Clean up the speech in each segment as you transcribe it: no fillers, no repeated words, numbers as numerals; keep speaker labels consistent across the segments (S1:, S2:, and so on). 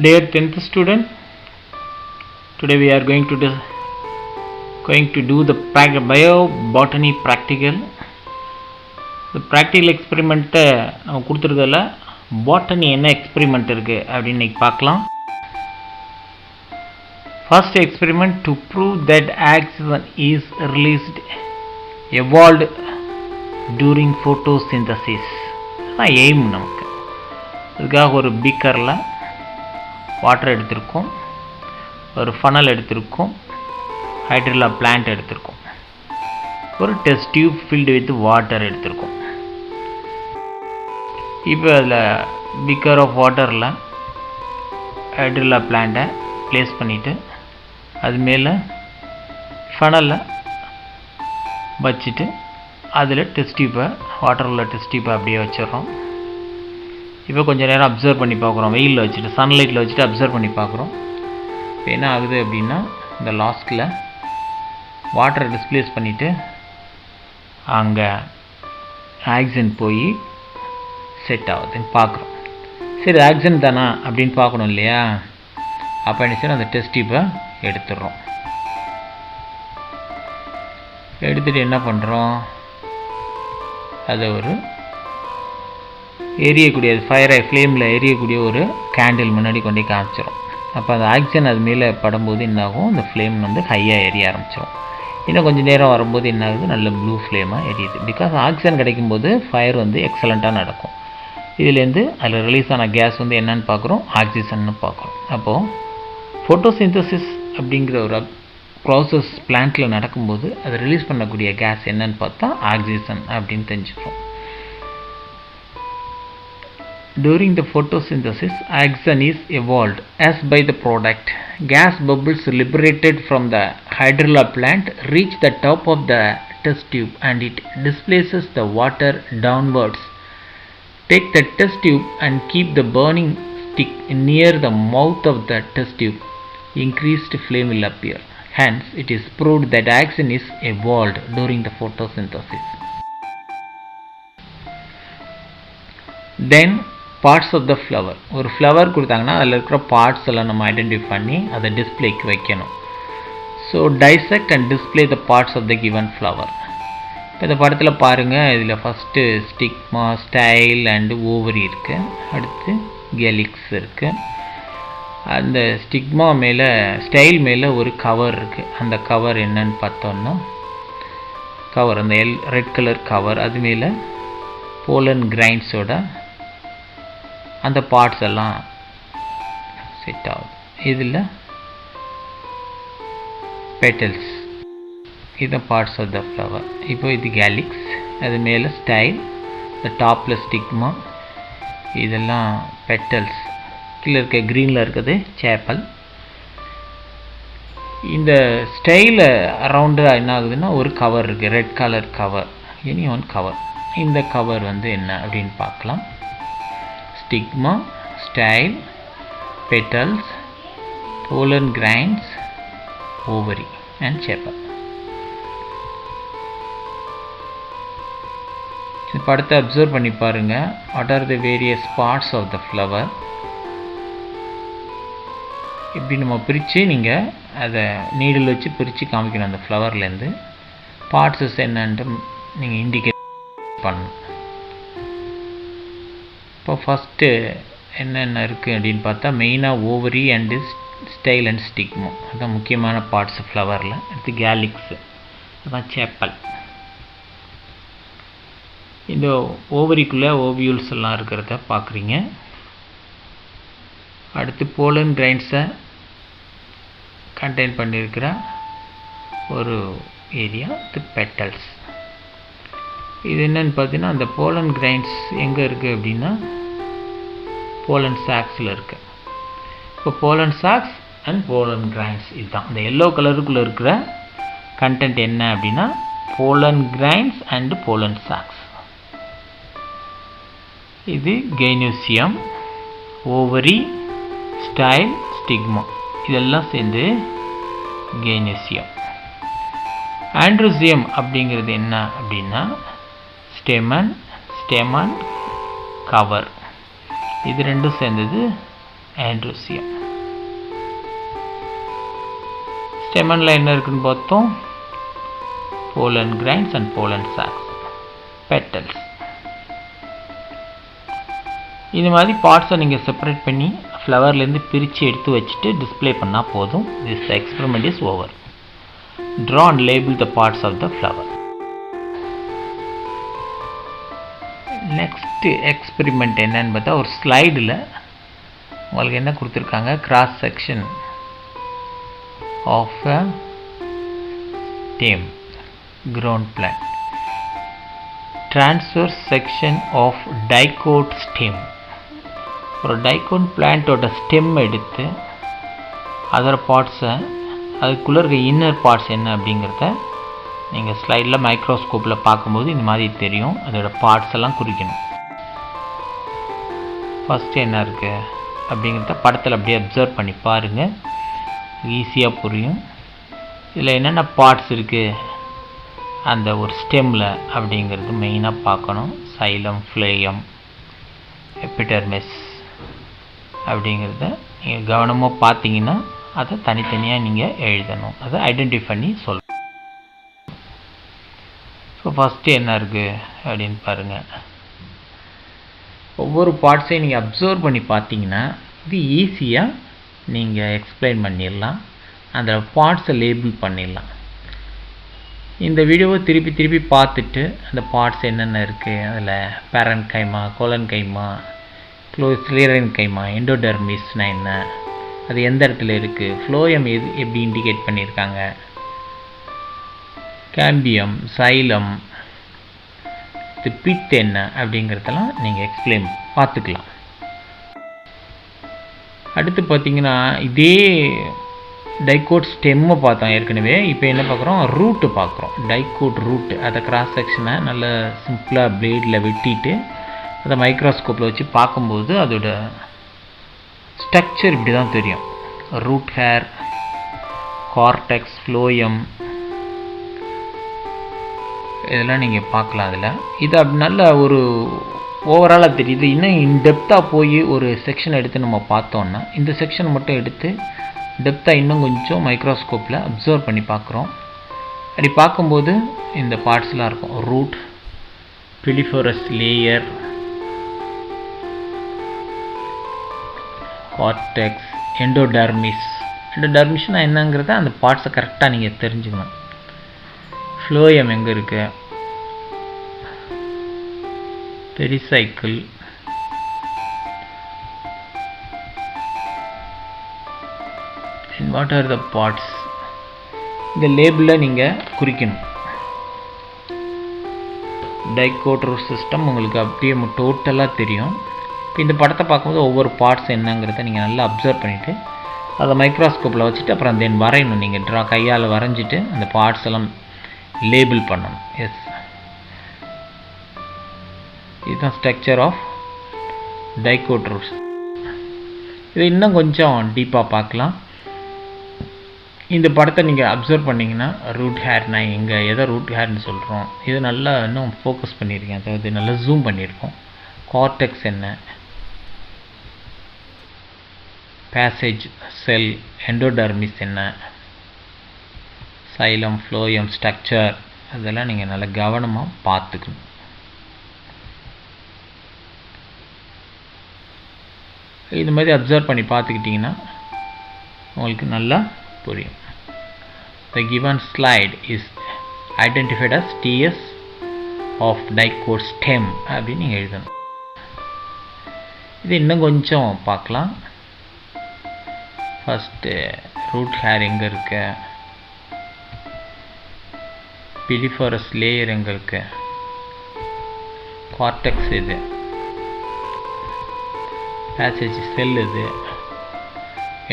S1: Dear 10th student, today we are going to do the biobotany practical. The practical experiment நம்ம கொடுத்துருக்கல botany என்ன experiment இருக்குது அப்படின்னு இன்றைக்கி பார்க்கலாம். First experiment to prove that oxygen is evolved during photosynthesis. அதான் aim நமக்கு. அதுக்காக ஒரு பீக்கரில் வாட்டர் எடுத்திருக்கோம், ஒரு ஃபனல் எடுத்திருக்கோம், ஹைட்ரில்லா பிளான்ட் எடுத்திருக்கோம், ஒரு test tube filled with water எடுத்திருக்கோம். இப்போ அதில் பீக்கர் ஆஃப் வாட்டரில் ஹைட்ரில்லா பிளான்ட்டை ப்ளேஸ் பண்ணிவிட்டு அது மேலே ஃபனலில் வச்சுட்டு அதில் டெஸ்ட் டியூப்பை வாட்டர் உள்ள டெஸ்ட் டியூப்பை அப்படியே வச்சிடுறோம். இப்போ கொஞ்சம் நேரம் அப்சர்வ் பண்ணி பார்க்குறோம், வெயிலில் வச்சுட்டு சன்லைட்டில் வச்சுட்டு அப்சர்வ் பண்ணி பார்க்குறோம். இப்போ என்ன ஆகுது அப்படின்னா, இந்த லாஸ்ட்டில் வாட்டரை டிஸ்ப்ளேஸ் பண்ணிவிட்டு அங்கே ஆக்சிஜன் போய் செட் ஆகுதுன்னு பார்க்குறோம். சரி, ஆக்சிஜன் தானா அப்படின்னு பார்க்கணும் இல்லையா? அப்போ என்ன சரி அந்த டெஸ்ட் டியூப்பை எடுத்துடுறோம். எடுத்துகிட்டு என்ன பண்ணுறோம், அதை ஒரு எரியக்கூடிய ஃப்ளேமில் எரியக்கூடிய ஒரு கேண்டில் முன்னாடி கொண்டு காமிச்சிடும். அப்போ அந்த ஆக்சிஜன் அது மேலே படும்போது என்னாகும், அந்த ஃப்ளேம் வந்து ஹையாக எரிய ஆரம்பிச்சிடும். இன்னும் கொஞ்சம் நேரம் வரும்போது என்ன ஆகுது, நல்ல ப்ளூ ஃப்ளேமாக எரியுது. பிகாஸ் ஆக்சிஜன் கிடைக்கும்போது ஃபயர் வந்து எக்ஸலண்ட்டாக நடக்கும். இதுலேருந்து அதில் ரிலீஸ் ஆன கேஸ் வந்து என்னன்னு பார்க்குறோம், ஆக்சிஜன்னு பார்க்குறோம். அப்போது ஃபோட்டோசிந்தசிஸ் அப்படிங்கிற ஒரு ப்ராசஸ் பிளான்ட்டில் நடக்கும்போது அதை ரிலீஸ் பண்ணக்கூடிய கேஸ் என்னன்னு பார்த்தா ஆக்சிஜன் அப்படின்னு தெரிஞ்சுக்கிறோம். During the photosynthesis, oxygen is evolved as by the product. Gas bubbles liberated from the hydrilla plant reach the top of the test tube and it displaces the water downwards. Take the test tube and keep the burning stick near the mouth of the test tube. Increased flame will appear. Hence, it is proved that oxygen is evolved during the photosynthesis. Then, parts of the flower. ஒரு flower கொடுத்தாங்கன்னா அதில் இருக்கிற parts எல்லாம் நம்ம identify பண்ணி அதை டிஸ்பிளேக்கு வைக்கணும். So dissect and display the parts of the given flower. இப்போ இந்த படத்தில் பாருங்கள், இதில் first stigma, style and ovary இருக்குது. அடுத்து கேலிக்ஸ் இருக்குது. அந்த ஸ்டிக்மா மேலே, ஸ்டைல் மேலே ஒரு கவர் இருக்குது. அந்த கவர் என்னன்னு பார்த்தோன்னா, கவர் அந்த ரெட் கலர் கவர், அது மேலே போலன் கிரைன்ஸோட அந்த பார்ட்ஸ் எல்லாம் செட் ஆகுது. இதில் பெட்டல்ஸ், இது பார்ட்ஸ் ஆஃப் த ஃப்ளவர். இப்போ இது கேலிக்ஸ், அது மேலே ஸ்டைல், இந்த டாப்பில் ஸ்டிக்மா, இதெல்லாம் பெட்டல்ஸ். கீழே இருக்க க்ரீனில் இருக்கிறது சேப்பல். இந்த ஸ்டைலில் அரவுண்டாக என்ன ஆகுதுன்னா ஒரு கவர் இருக்குது, red colour cover, any one cover. இந்த கவர் வந்து என்ன அப்படின்னு பார்க்கலாம். Stigma, style, petals, pollen grains, ovary and sepal. இந்த படத்தை அப்சர்வ் பண்ணி பாருங்கள். What are the various parts of the flower. இப்படி நம்ம பிரித்து நீங்கள் அதை நீடில் வச்சு பிரித்து காமிக்கணும். அந்த ஃப்ளவர்லேருந்து பார்ட்ஸஸ் என்னன்ட்டு நீங்கள் இண்டிகேட் பண்ணணும். இப்போ ஃபஸ்ட்டு என்னென்ன இருக்குது அப்படின்னு பார்த்தா, மெயினாக ovary and style and stigma, அதுதான் முக்கியமான பார்ட்ஸ் ஃப்ளவரில். அடுத்து கேலிக்ஸு, அதுதான் சேப்பல். இந்த ஓவரிக்குள்ளே ஓவியூல்ஸ் எல்லாம் இருக்கிறத பார்க்குறீங்க. அடுத்து போலன் கிரைன்ஸை கண்டெயின் பண்ணியிருக்கிற ஒரு ஏரியா, இது பெட்டல்ஸ். இது என்னன்னு பார்த்தீங்கன்னா, அந்த போலன் கிரைன்ஸ் எங்கே இருக்குது அப்படின்னா போலன் சாக்ஸில் இருக்குது. இப்போ pollen sacs and pollen grains, இதுதான் இந்த எல்லோ கலருக்குள்ளே இருக்கிற கண்டென்ட் என்ன அப்படின்னா pollen grains and pollen sacs. இது கெய்னோசியம், ஓவரி, ஸ்டைல், ஸ்டிக்மா, இதெல்லாம் சேர்ந்து கெய்னோசியம். ஆண்ட்ரோசியம் அப்படிங்கிறது என்ன அப்படின்னா ஸ்டெமன், கவர், இது ரெண்டும் சேர்ந்தது androecium. ஸ்டெமனில் என்ன இருக்குன்னு பார்த்தோம், pollen grains and pollen sacs, petals. இது மாதிரி பார்ட்ஸை நீங்கள் செப்பரேட் பண்ணி ஃப்ளவர்லேருந்து பிரித்து எடுத்து வச்சுட்டு டிஸ்பிளே பண்ணால் போதும். This experiment is over. Draw and label the parts of the flower. Next experiment என்னன்னு பார்த்தா, ஒரு ஸ்லைடில் உங்களுக்கு என்ன கொடுத்துருக்காங்க, cross section of a stem grown plant, transverse section of dicot stem. ஒரு டைகோட் பிளான்ட்டோட ஸ்டெம் எடுத்து அதர் பார்ட்ஸை, அதுக்குள்ளே இருக்க இன்னர் பார்ட்ஸ் என்ன அப்படிங்கிறத நீங்கள் ஸ்லைடில் மைக்ரோஸ்கோப்பில் பார்க்கும்போது இந்த மாதிரி தெரியும். அதோட பார்ட்ஸ் எல்லாம் குறிக்கணும். ஃபஸ்ட்டு என்ன இருக்குது அப்படிங்கிறத படத்தில் அப்படியே அப்சர்வ் பண்ணி பாருங்கள், ஈஸியாக புரியும். இதில் என்னென்ன பார்ட்ஸ் இருக்குது அந்த ஒரு ஸ்டெம்மில் அப்படிங்கிறது மெயினாக பார்க்கணும். சைலம், ஃப்ளேயம், எபிடெர்மிஸ் அப்படிங்கிறத நீங்கள் கவனமாக பார்த்தீங்கன்னா அதை தனித்தனியாக நீங்கள் எழுதணும், அதை ஐடென்டிஃபை பண்ணி சொல்லணும். ஸோ ஃபஸ்ட்டு என்ன இருக்குது அப்படின்னு பாருங்கள். ஒவ்வொரு பார்ட்ஸையும் நீங்கள் அப்சர்வ் பண்ணி பார்த்தீங்கன்னா இது ஈஸியாக நீங்கள் எக்ஸ்பிளைன் பண்ணிடலாம், அந்த பார்ட்ஸை லேபிள் பண்ணிடலாம். இந்த வீடியோவை திருப்பி திருப்பி பார்த்துட்டு அந்த பார்ட்ஸ் என்னென்ன இருக்குது, அதில் பேரன் கைமா, கோலன் கைமா, கிளியரன் கைமா, எண்டோடெர்மிஸ்னால் என்ன, அது எந்த இடத்துல இருக்குது, ஃப்ளோயம் எது எப்படி இண்டிகேட் பண்ணியிருக்காங்க, கேம்பியம், சைலம், இது பிட் என்ன அப்படிங்கிறதெல்லாம் நீங்கள் எக்ஸ்பிளைன் பார்த்துக்கலாம். அடுத்து பார்த்தீங்கன்னா இதே டைகோட் ஸ்டெம்மை பார்த்தோம் ஏற்கனவே. இப்போ என்ன பார்க்குறோம், ரூட்டு பார்க்குறோம். டைகோட் ரூட்டு, அதை கிராஸ் செக்ஷனை நல்ல சிம்பிளாக பிளேடில் வெட்டிட்டு அதை மைக்ரோஸ்கோப்பில் வச்சு பார்க்கும்போது அதோட ஸ்ட்ரக்சர் இப்படி தான் தெரியும். ரூட் ஹேர், கார்டெக்ஸ், ஃப்ளோயம், இதெல்லாம் நீங்கள் பார்க்கலாம். அதில் இது அப்படி நல்ல ஒரு ஓவராலாக தெரியுது. இன்னும் இன்டெப்த்தாக போய் ஒரு செக்ஷன் எடுத்து நம்ம பார்த்தோன்னா இந்த செக்ஷன் மட்டும் எடுத்து டெப்த்தாக இன்னும் கொஞ்சம் மைக்ரோஸ்கோப்பில் அப்சர்வ் பண்ணி பார்க்குறோம். அப்படி பார்க்கும்போது இந்த பார்ட்ஸ்லாம் இருக்கும். Root, piliferous layer, cortex, endodermis. எண்டோடெர்மிஸ்னால் என்னங்கிறத அந்த பார்ட்ஸை கரெக்டாக நீங்கள் தெரிஞ்சுக்கணும். ஃப்ளோயம் எங்கே இருக்குது, pericycle, and what are the parts, இந்த லேபிளில் நீங்கள் குறிக்கணும். டைகோட் ரூட் சிஸ்டம் உங்களுக்கு அப்படியே டோட்டலாக தெரியும். இப்போ இந்த படத்தை பார்க்கும்போது ஒவ்வொரு பார்ட்ஸ் என்னங்கிறத நீங்கள் நல்லா அப்சர்வ் பண்ணிவிட்டு அதை மைக்ரோஸ்கோப்பில் வச்சுட்டு அப்புறம் தென் வரையணும். நீங்கள் கையால் வரைஞ்சிட்டு அந்த பார்ட்ஸ் எல்லாம் லேபிள் பண்ணணும். எஸ், இதுதான் ஸ்ட்ரக்சர் ஆஃப் டைகோட் ரூட்ஸ். இது இன்னும் கொஞ்சம் டீப்பாக பார்க்கலாம். இந்த படத்தை நீங்கள் அப்சர்வ் பண்ணிங்கன்னா ரூட் ஹேர்னா எங்கே, எதை ரூட் ஹேர்னு சொல்கிறோம், இது நல்லா இன்னும் ஃபோக்கஸ் பண்ணியிருக்கேன், அதாவது நல்லா ஜூம் பண்ணியிருக்கோம். கார்டெக்ஸ் என்ன, பேசேஜ் செல், எண்டோடெர்மிஸ் என்ன, சைலம், ஃப்ளோயம், ஸ்ட்ரக்சர், அதெல்லாம் நீங்கள் நல்லா கவனமாக பார்த்துக்கணும். இது மாதிரி அப்சர்வ் பண்ணி பார்த்துக்கிட்டிங்கன்னா உங்களுக்கு நல்லா புரியும். The given slide is identified as TS of dicot stem அப்படின்னு நீங்கள் எழுதணும். இது இன்னும் கொஞ்சம் பார்க்கலாம். ஃபஸ்ட்டு ரூட் ஹேர் எங்கே இருக்கு, பிலிஃபோரஸ் லேயர் எங்கே இருக்கு, கார்டெக்ஸ் இது, பேசேஜ் செல் இது,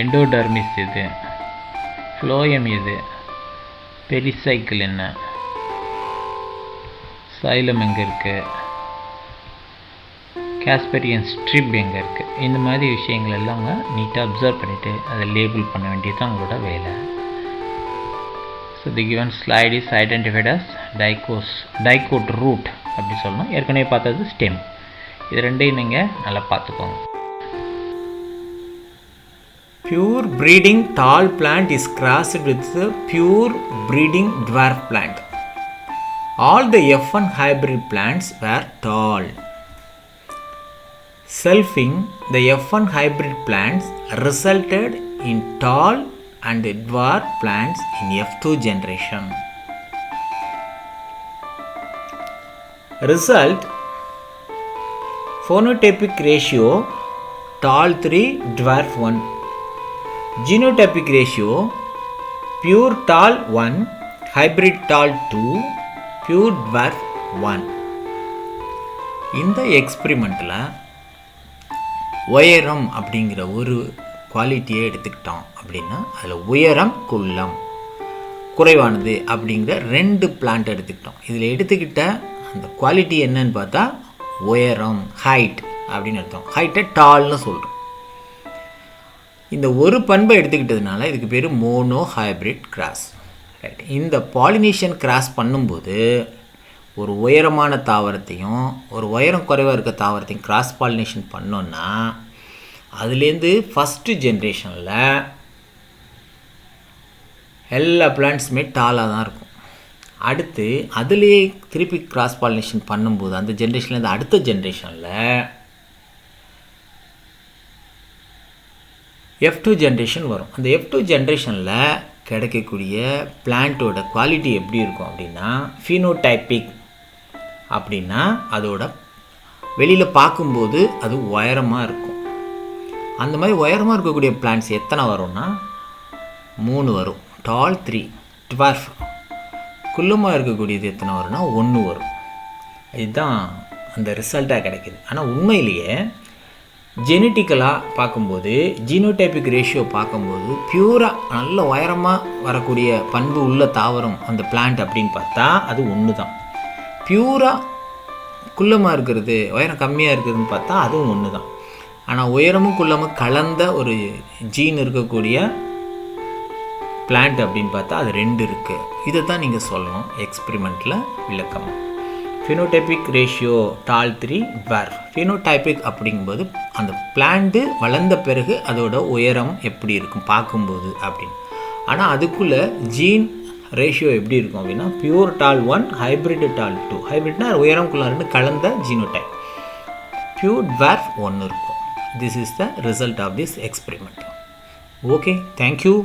S1: எண்டோடெர்மிஸ் இது, ஃப்ளோயம் இது, பெரிசைக்கிள் என்ன, சைலம் எங்கே இருக்குது, காஸ்பெரியன் ஸ்ட்ரிப் எங்கே இருக்குது, இந்த மாதிரி விஷயங்கள் எல்லாம் அவங்க நீட்டாக அப்சர்வ் பண்ணிவிட்டு அதை லேபிள் பண்ண வேண்டியது தான் உங்களோட வேலை. So the given slide is identified as dicot root அப்படி சொல்லணும். ஏற்கனவே பார்த்தது ஸ்டெம். இது ரெண்டையும் நீங்கள் நல்லா பார்த்துக்கோங்க. Pure breeding tall plant is crossed with the pure breeding dwarf plant. All the F1 hybrid plants were tall. Selfing, the F1 hybrid plants resulted in tall and dwarf plants in F2 generation. Result: phenotypic ratio tall 3 dwarf 1. Genotypic ratio pure tall 1 hybrid tall 2 pure dwarf 1. இந்த எக்ஸ்பிரிமெண்ட்டில் உயரம் அப்படிங்கிற ஒரு குவாலிட்டியை எடுத்துக்கிட்டோம் அப்படின்னா அதில் உயரம் குள்ளம் குறைவானது அப்படிங்கிற 2 பிளான்ட் எடுத்துக்கிட்டோம். இதில் எடுத்துக்கிட்ட அந்த குவாலிட்டி என்னன்னு பார்த்தா உயரம் ஹைட் அப்படின்னு அர்த்தம். ஹைட்டை டால்னு சொல்கிறோம். இந்த ஒரு பண்பை எடுத்துக்கிட்டதுனால இதுக்கு பேர் மோனோ ஹைப்ரிட் கிராஸ். ரைட். இந்த பாலினேஷன் கிராஸ் பண்ணும்போது ஒரு உயரமான தாவரத்தையும் ஒரு உயரம் குறைவாக இருக்க தாவரத்தையும் கிராஸ் பாலினேஷன் பண்ணோன்னா அதுலேருந்து ஃபஸ்ட்டு ஜென்ரேஷனில் எல்லா பிளான்ட்ஸுமே டாலாக தான் இருக்கும். அடுத்து அதுலேயே திருப்பி கிராஸ் பாலினேஷன் பண்ணும்போது அந்த ஜென்ரேஷன்லேருந்து அடுத்த ஜென்ரேஷனில் F2 ஜென்ரேஷன் வரும். அந்த F2 ஜென்ரேஷனில் கிடைக்கக்கூடிய பிளான்ட்டோட குவாலிட்டி எப்படி இருக்கும் அப்படின்னா ஃபீனோடைப்பிக் அப்படின்னா அதோட வெளியில் பார்க்கும்போது அது உயரமாக இருக்கும். அந்த மாதிரி உயரமாக இருக்கக்கூடிய பிளான்ட்ஸ் எத்தனை வரும்னா 3 வரும். டால் 3 ட்வார்ஃப். குள்ளமாக இருக்கக்கூடியது எத்தனை வரும்னா 1 வரும். இதுதான் அந்த ரிசல்ட்டாக கிடைக்கிது. ஆனால் உண்மையிலேயே ஜெனட்டிக்கலாக பார்க்கும்போது ஜீனோடைப்பிக் ரேஷியோ பார்க்கும்போது பியூராக நல்ல உயரமாக வரக்கூடிய பண்பு உள்ள தாவரம் அந்த பிளான்ட் அப்படின்னு பார்த்தா அது ஒன்று தான். பியூராக குள்ளமாக இருக்கிறது உயரம் கம்மியாக இருக்கிறதுன்னு பார்த்தா அதுவும் ஒன்று தான். ஆனால் உயரமும் குள்ளமும் கலந்த ஒரு ஜீன் இருக்கக்கூடிய பிளான்ட் அப்படின்னு பார்த்தா அது 2 இருக்குது. இதை தான் நீங்கள் சொல்லணும் எக்ஸ்பிரிமெண்ட்டில் விளக்கமாக. ஃபினோடைபிக் ரேஷியோ டால் 3 dwarf. ஃபினோடைபிக் அப்படிங்கும்போது அந்த பிளான்ட்டு வளர்ந்த பிறகு அதோட உயரம் எப்படி இருக்கும் பார்க்கும்போது அப்படின்னு. ஆனால் அதுக்குள்ளே ஜீன் ரேஷியோ எப்படி இருக்கும் அப்படின்னா பியூர் டால் 1 ஹைப்ரிட் டால் 2. ஹைப்ரிட்னா உயரம்குள்ள 2 கலந்த ஜீனோடைப். பியூர் dwarf 1 இருக்கும். This is the result of this experiment. Okay, thank you.